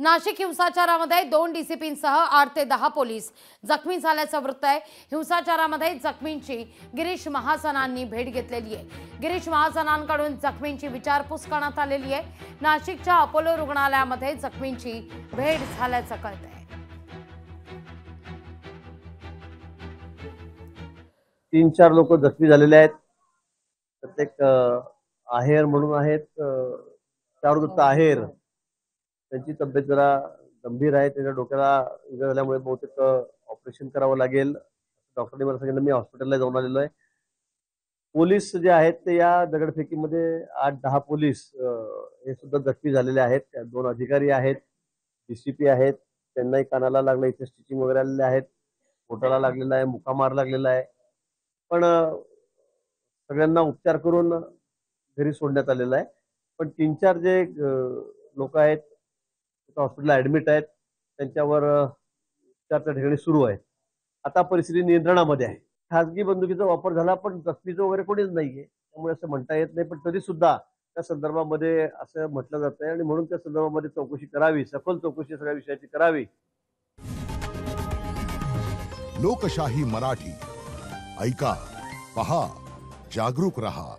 नाशिक हिंसाचारामध्ये 2 डीसीपींसह 8 ते 10 पोलीस जखमी झाल्याचं वृत्त आहे। हिंसाचारामध्ये जखमींची गिरीश महाजनांनी भेट घेतलेली आहे। गिरीश महाजनांकडून जखमींची विचारपूस करण्यात आलेली आहे। नाशिकच्या अपोलो रुग्णालयामध्ये जखमींची भेट झाल्याचं कळतंय। 3-4 लोक जखमी झालेले आहेत। प्रत्येक आहेर म्हणून आहेत चारुदत्त आहेर, त्यांची तब्येत जरा गंभीर आहे। त्याच्या डोक्याला इजा झाल्यामुळे बहुतेक ऑपरेशन करावं लागेल डॉक्टरने मला सांगितलं। मी हॉस्पिटलला जाऊन आलेलो आहे। पोलीस जे आहेत ते या दगडफेकीमध्ये 8-10 पोलीस हे सुद्धा जखमी झालेले आहेत। 2 अधिकारी आहेत, डीसीपी आहेत, त्यांनाही कानाला लागलं, इथे स्टिचिंग वगैरे आलेले आहेत, पोटाला लागलेला आहे, मुकामार लागलेला आहे। पण सगळ्यांना उपचार करून घरी सोडण्यात आलेला आहे। पण 3-4 जे लोक आहेत हॉस्पिटलला ऍडमिट आहेत, त्यांच्यावर उपचार त्या ठिकाणी सुरू आहेत। आता परिस्थिती नियंत्रणामध्ये आहे। खासगी बंदुकीचा वापर झाला, पण जखमीचं वगैरे कोणीच नाहीये, त्यामुळे असं म्हणता येत नाही। पण तरी सुद्धा त्या संदर्भामध्ये असं म्हटलं जातंय आणि म्हणून त्या संदर्भामध्ये चौकशी करावी, सखोल चौकशी सगळ्या विषयाची करावी। लोकशाही मराठी ऐका, पहा, जागरूक रहा।